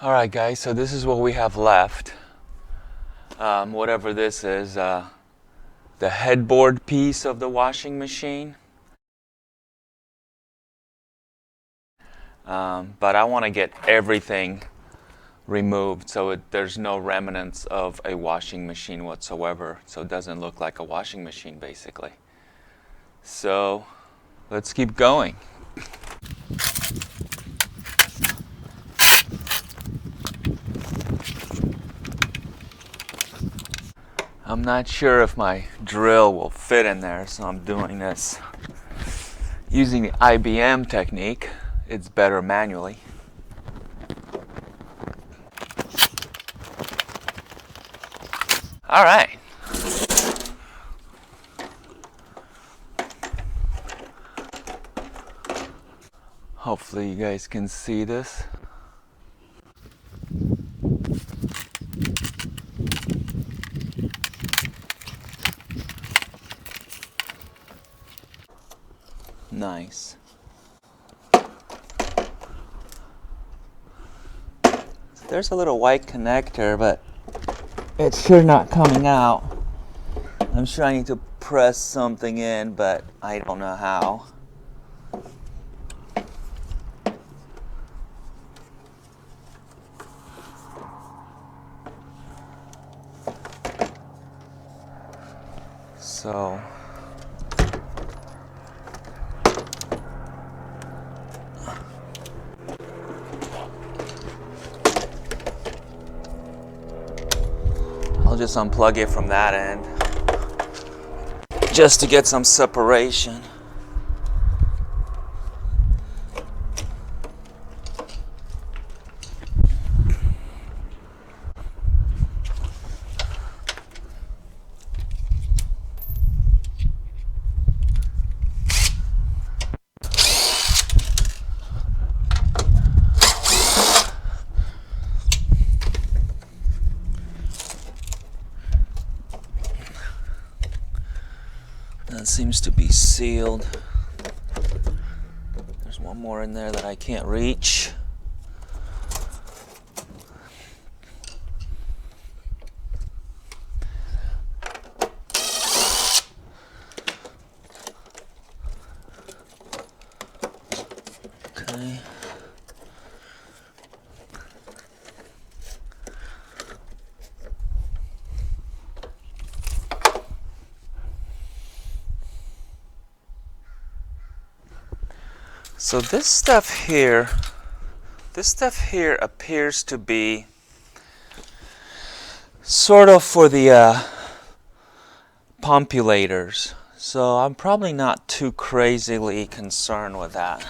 Alright guys, so this is what we have left. Whatever this is, the headboard piece of the washing machine. But I want to get everything removed so there's no remnants of a washing machine whatsoever, so it doesn't look like a washing machine basically. So let's keep going. I'm not sure if my drill will fit in there, so I'm doing this using the IBM technique. It's better manually. All right. Hopefully you guys can see this. Nice. There's a little white connector, but it's sure not coming out. I'm sure I need to press something in, but I don't know how. So I'll just unplug it from that end just to get some separation. That seems to be sealed. There's one more in there that I can't reach. Okay. So this stuff here appears to be sort of for the pumpulators. So I'm probably not too crazily concerned with that.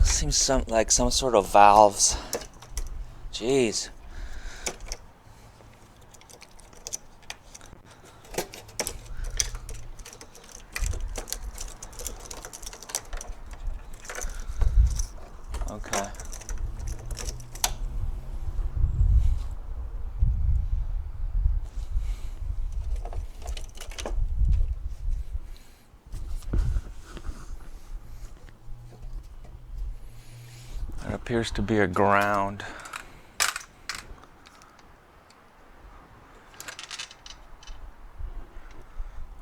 Seems like some sort of valves. Jeez. Okay. There appears to be a ground.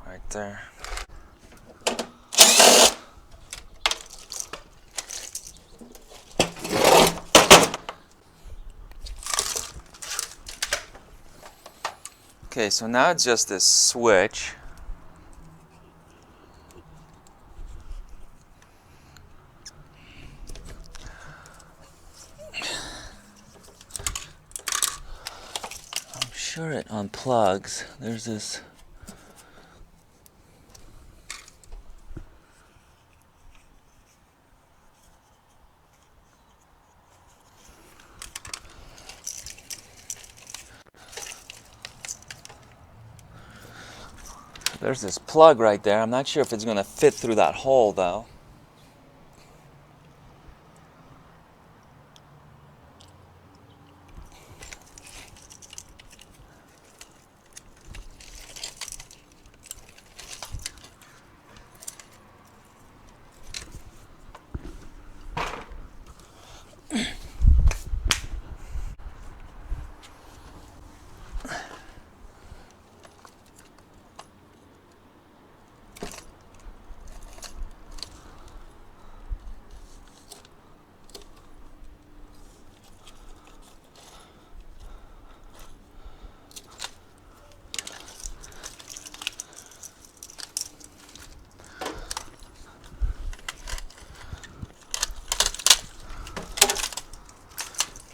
Right there. Okay, so now it's just this switch. sure it unplugs. There's this. There's this plug right there. I'm not sure if it's going to fit through that hole though.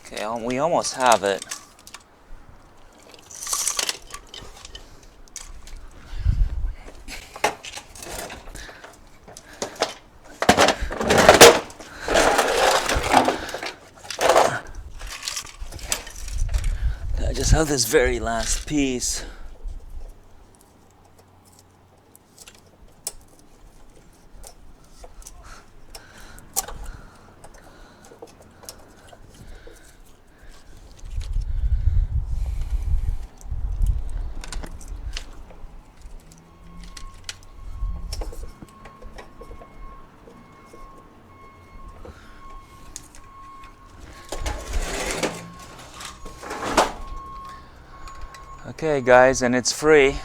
Okay, we almost have it. I just have this very last piece. Okay guys, and it's free.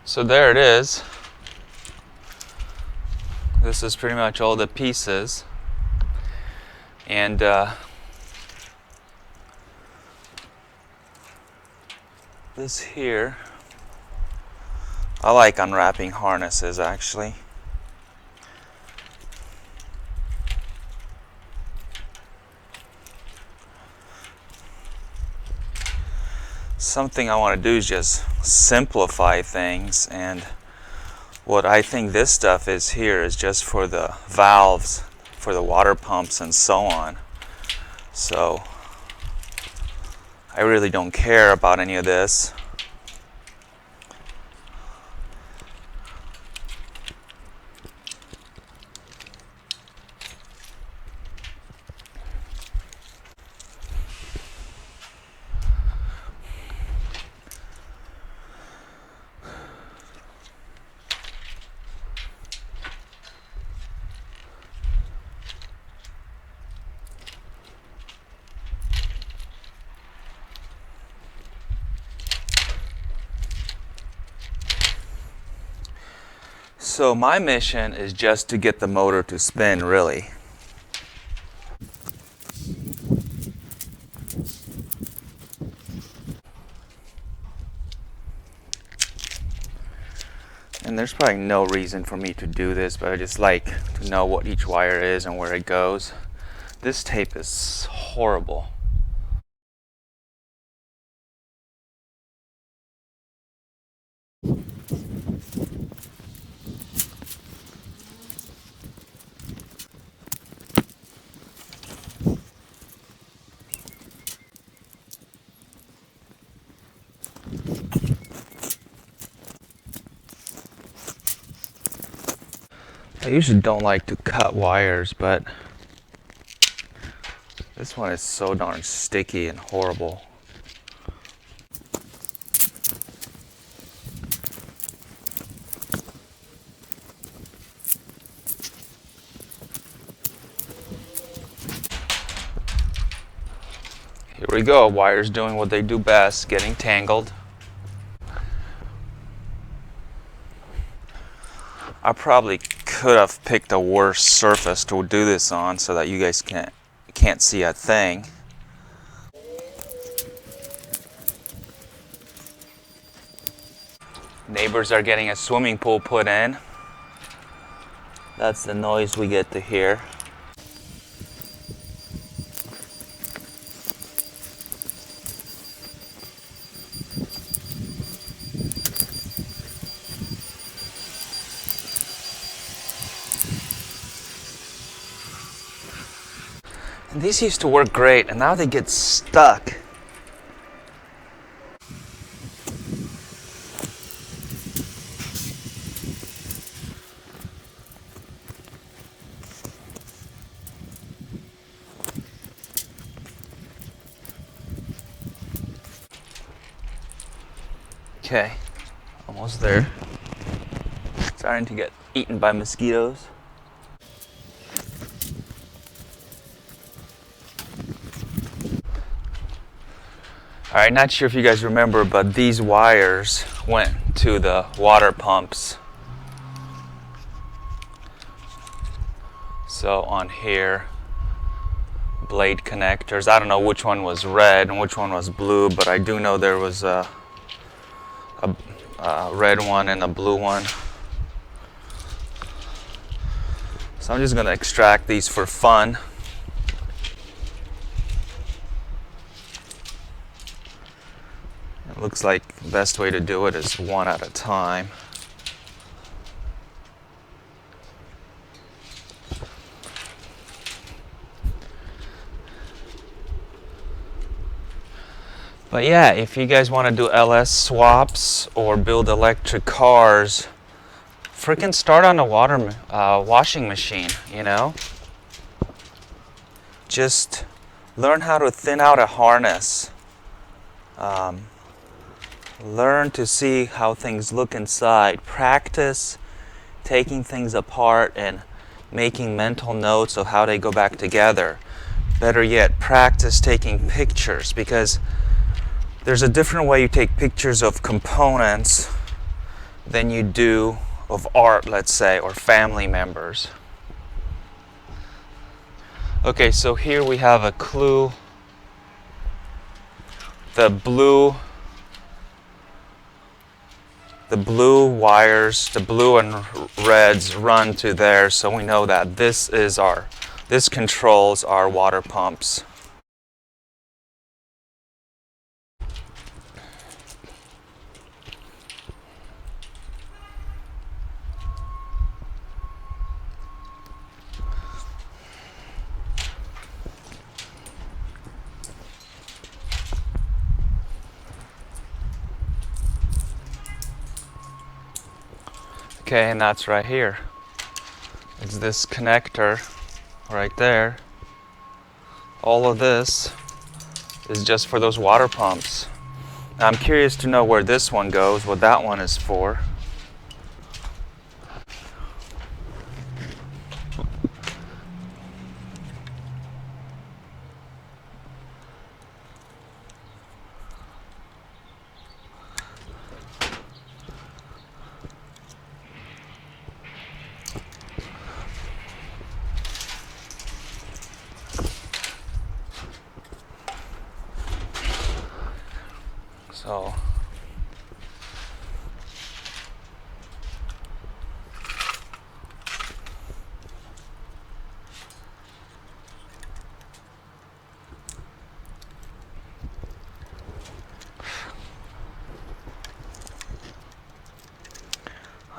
So there it is. This is pretty much all the pieces. And this here, I like unwrapping harnesses actually. Something I want to do is just simplify things, and what I think this stuff is here is just for the valves, for the water pumps and so on. So I really don't care about any of this. So my mission is just to get the motor to spin, really. And there's probably no reason for me to do this, but I just like to know what each wire is and where it goes. This tape is horrible. I usually don't like to cut wires, but This one is so darn sticky and horrible. Here we go, wires doing what they do best, getting tangled. I probably could have picked a worse surface to do this on so that you guys can't see a thing. Neighbors are getting a swimming pool put in. That's the noise we get to hear. And these used to work great, and now they get stuck. Okay, almost there. Starting to get eaten by mosquitoes. Alright, not sure if you guys remember, but these wires went to the water pumps. So on here, blade connectors. I don't know which one was red and which one was blue, but I do know there was a red one and a blue one. So I'm just going to extract these for fun. It looks like the best way to do it is one at a time. But yeah, if you guys want to do LS swaps or build electric cars, freaking start on a washing machine, you know? Just learn how to thin out a harness. Learn to see how things look inside. Practice taking things apart and making mental notes of how they go back together. Better yet, practice taking pictures, because there's a different way you take pictures of components than you do of art, let's say, or family members. Okay, so here we have a clue. The blue wires, the blue and reds run to there, so we know that this controls our water pumps. Okay, and that's right here. It's this connector right there. All of this is just for those water pumps. Now, I'm curious to know where this one goes, what that one is for. So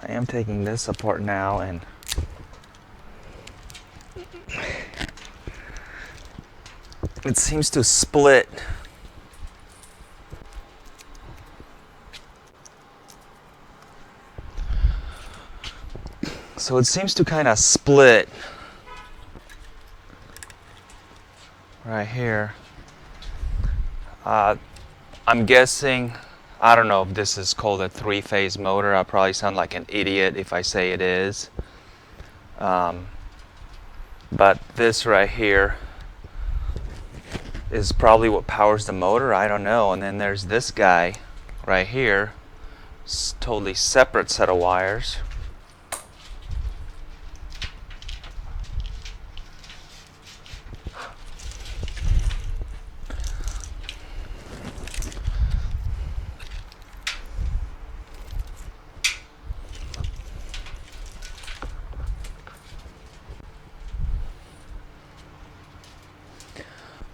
I am taking this apart now, and it seems to split. So it seems to kind of split right here. I'm guessing, I don't know if this is called a three-phase motor. I'll probably sound like an idiot if I say it is. But this right here is probably what powers the motor. I don't know. And then there's this guy right here. It's totally separate set of wires.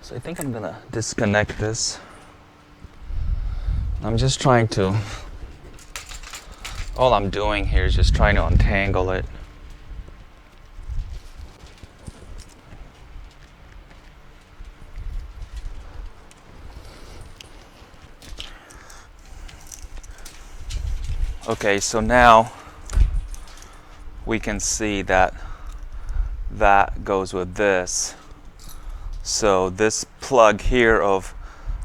So I think I'm gonna disconnect this. I'm just trying to, all I'm doing here is just trying to untangle it. Okay, so now we can see that that goes with this. So this plug here of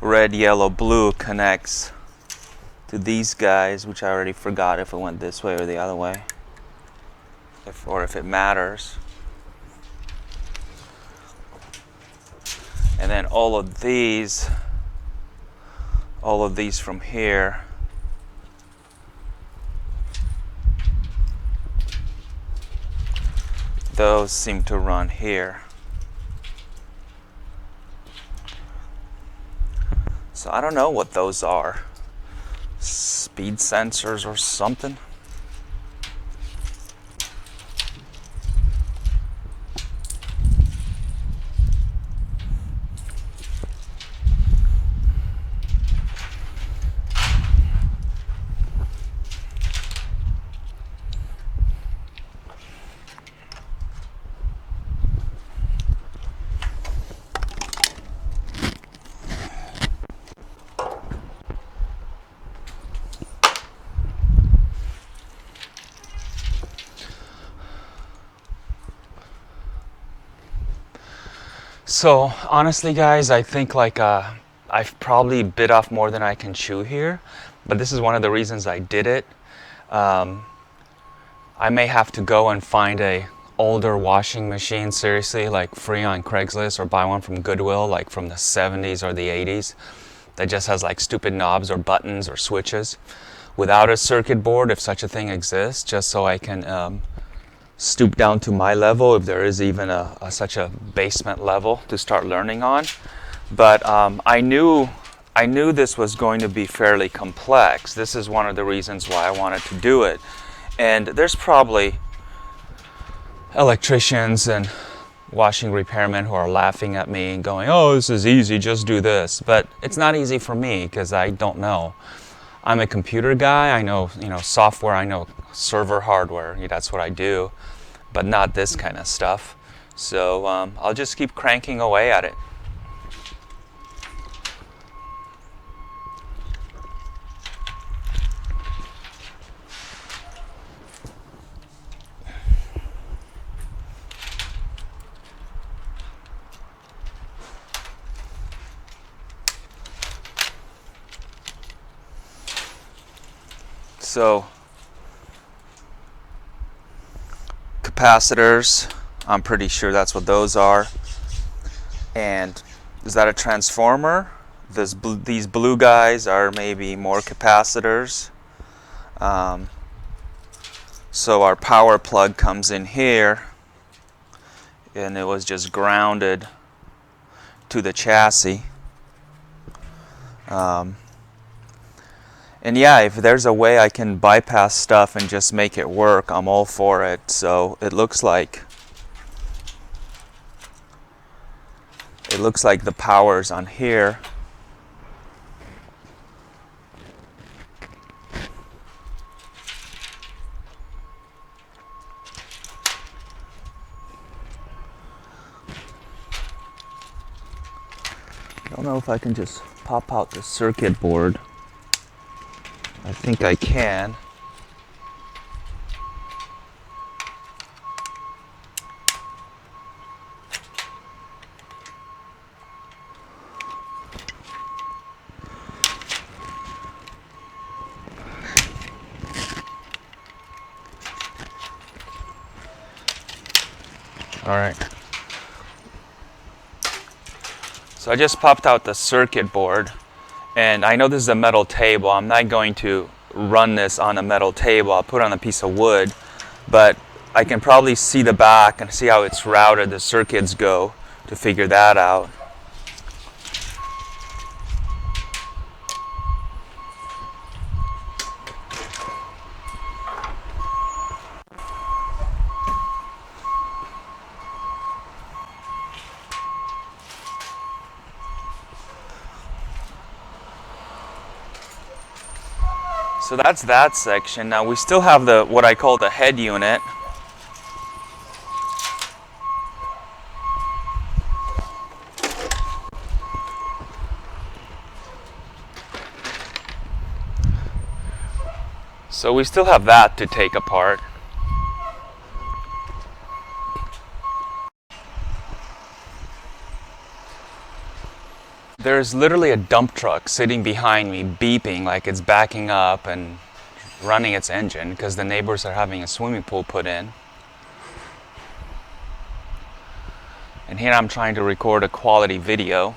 red, yellow, blue connects to these guys, which I already forgot if it went this way or the other way, or if it matters. And then all of these from here those seem to run here. So I don't know what those are. Speed sensors or something. So honestly, guys, I think I've probably bit off more than I can chew here, but this is one of the reasons I did it. I may have to go and find a older washing machine, seriously, like free on Craigslist, or buy one from Goodwill, like from the 70s or the 80s, that just has like stupid knobs or buttons or switches without a circuit board, if such a thing exists, just so I can stoop down to my level, if there is even such a basement level to start learning on. But I knew this was going to be fairly complex. This is one of the reasons why I wanted to do it. And there's probably electricians and washing repairmen who are laughing at me and going, "Oh, this is easy, just do this." But it's not easy for me because I don't know. I'm a computer guy. I know, software. I know server hardware. That's what I do, but not this kind of stuff. So I'll just keep cranking away at it. So capacitors, I'm pretty sure that's what those are. And is that a transformer? These blue guys are maybe more capacitors. So our power plug comes in here, and it was just grounded to the chassis. And yeah, if there's a way I can bypass stuff and just make it work, I'm all for it. So it looks like the power's on here. I don't know if I can just pop out the circuit board. I think I can. All right. So I just popped out the circuit board, and I know this is a metal table. I'm not going to run this on a metal table. I'll put it on a piece of wood, but I can probably see the back and see how it's routed, the circuits go, to figure that out. So that's that section. Now we still have the what I call the head unit. So we still have that to take apart. There's literally a dump truck sitting behind me beeping like it's backing up and running its engine because the neighbors are having a swimming pool put in. And here I'm trying to record a quality video.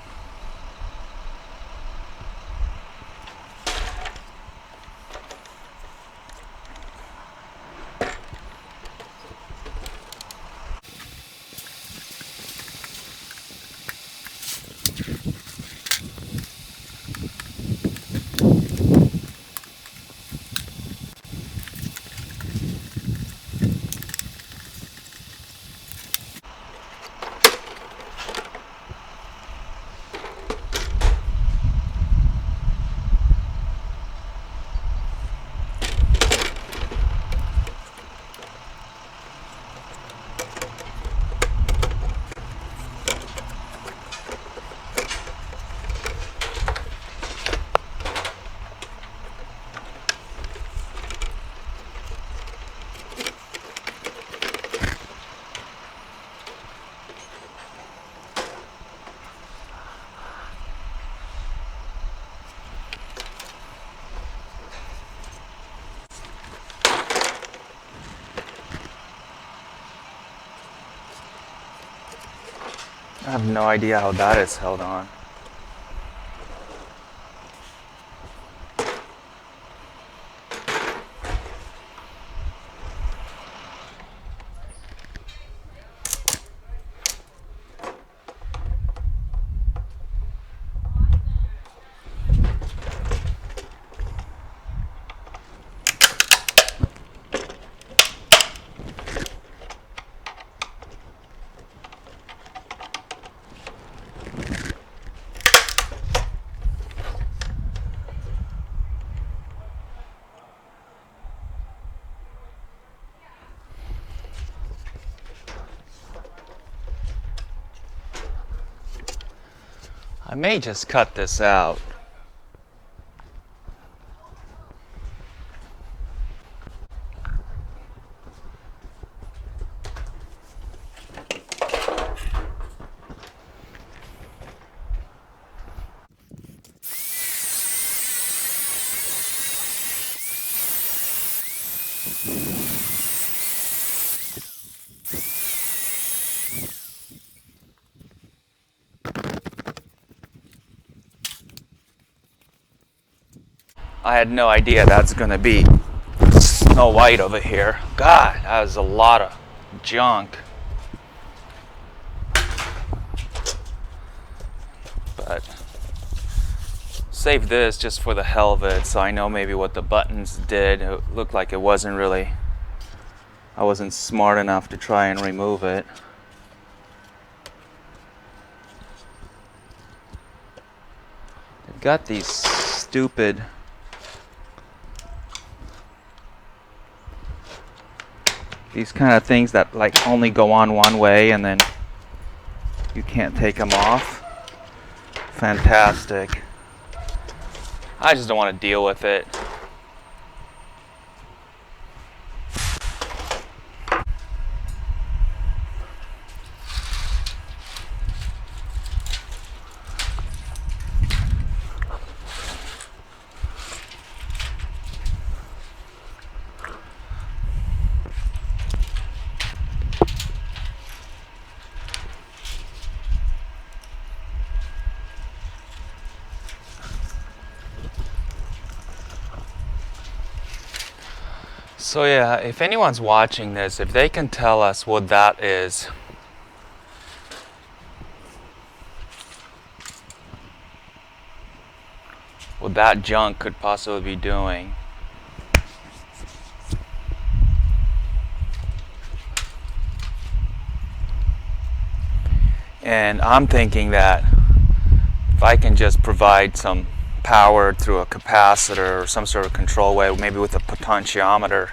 I have no idea how that is held on. I may just cut this out. I had no idea that's gonna be Snow White over here. God, that was a lot of junk. But save this just for the hell of it, so I know maybe what the buttons did. It looked like it wasn't really, I wasn't smart enough to try and remove it. They've got these stupid these kind of things that like only go on one way and then you can't take them off. Fantastic. I just don't want to deal with it. So yeah, if anyone's watching this, if they can tell us what that is, what that junk could possibly be doing. And I'm thinking that if I can just provide some power through a capacitor or some sort of control way, maybe with a potentiometer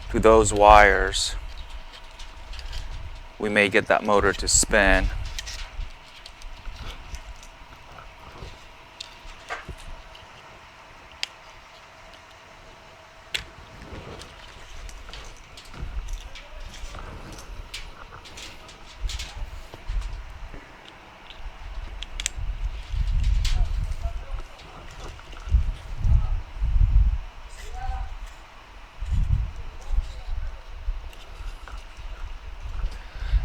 through those wires, we may get that motor to spin.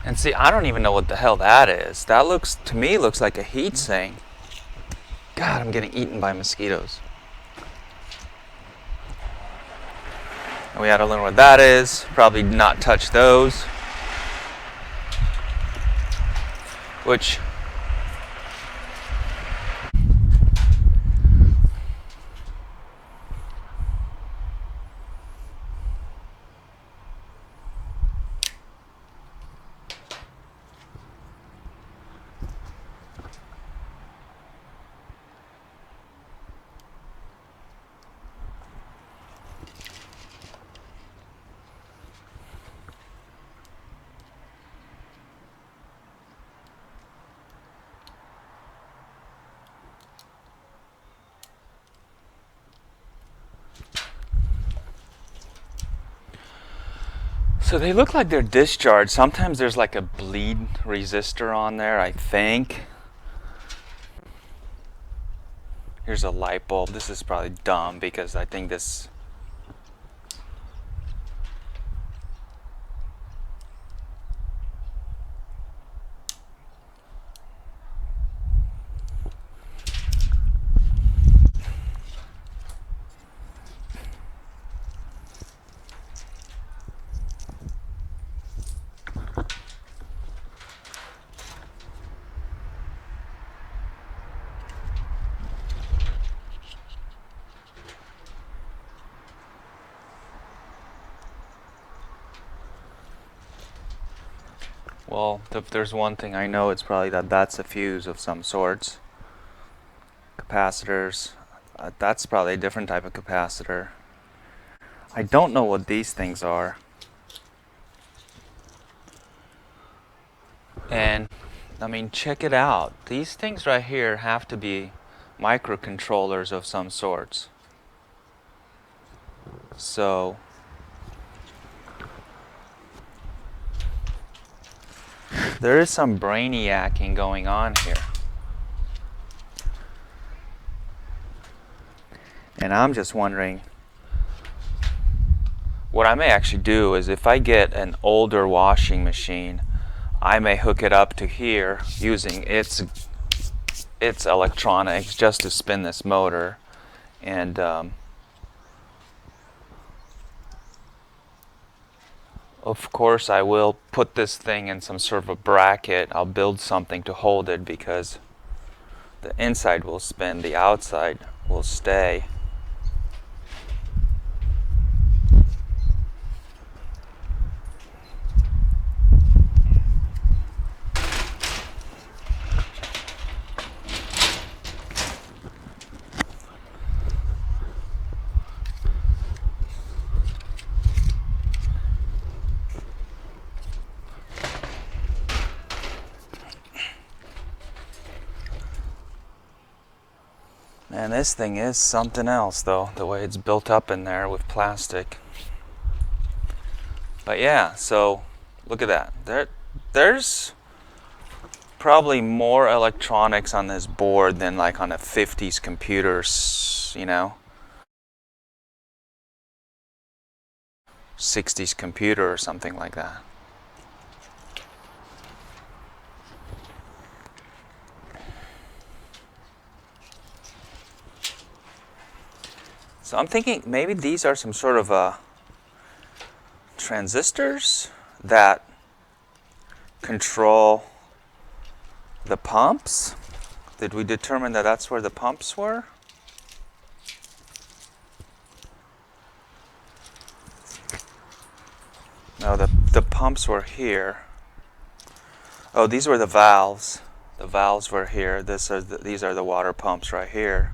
And see, I don't even know what the hell that is. That looks, to me, looks like a heat sink. God, I'm getting eaten by mosquitoes. And we had to learn what that is. Probably not touch those. Which, so they look like they're discharged. Sometimes there's like a bleed resistor on there, I think. Here's a light bulb. This is probably dumb because I think this... Well, if there's one thing I know, it's probably that's a fuse of some sorts. Capacitors. That's probably a different type of capacitor. I don't know what these things are. And, I mean, check it out. These things right here have to be microcontrollers of some sorts. So... there is some brainiacking going on here. And I'm just wondering, what I may actually do is if I get an older washing machine, I may hook it up to here using its electronics just to spin this motor. And of course, I will put this thing in some sort of a bracket. I'll build something to hold it because the inside will spin, the outside will stay. And this thing is something else, though, the way it's built up in there with plastic. But yeah, so look at that. There's probably more electronics on this board than like on a 50s computer, you know, 60s computer or something like that. So I'm thinking maybe these are some sort of transistors that control the pumps. Did we determine that that's where the pumps were? No, the pumps were here. Oh, these were the valves. The valves were here. These are the water pumps right here.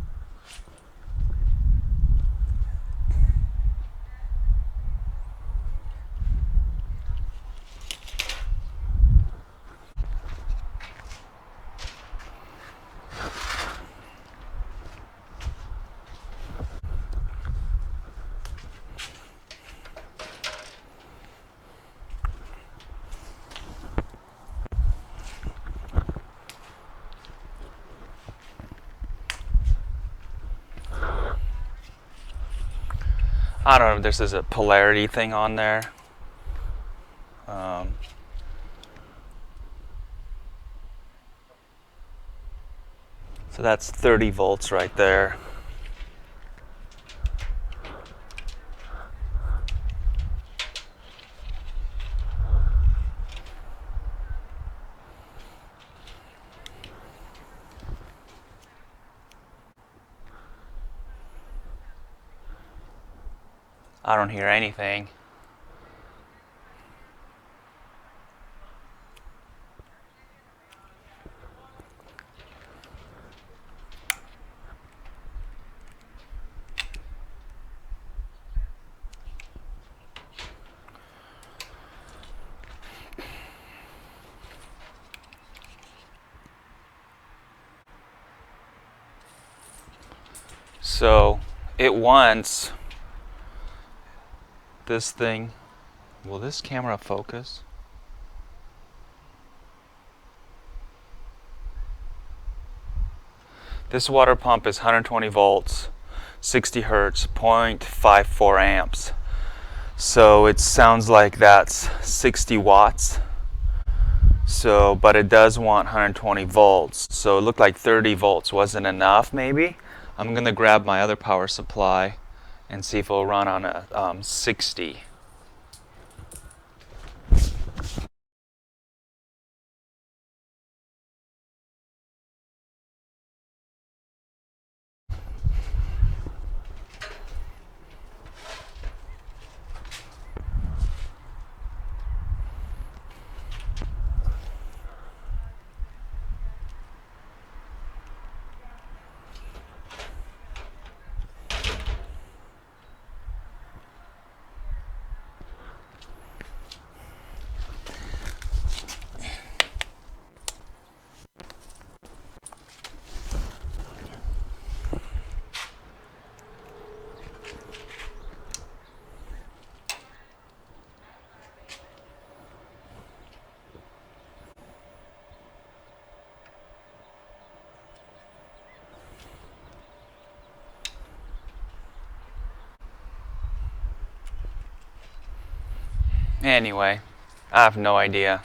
I don't know if this is a polarity thing on there. So that's 30 volts right there. I don't hear anything. So it wants this thing. Will this camera focus? This water pump is 120 volts, 60 hertz, 0.54 amps. So it sounds like that's 60 watts. So, but it does want 120 volts. So it looked like 30 volts wasn't enough maybe. I'm gonna grab my other power supply and see if it'll run on a 60. Anyway, I have no idea.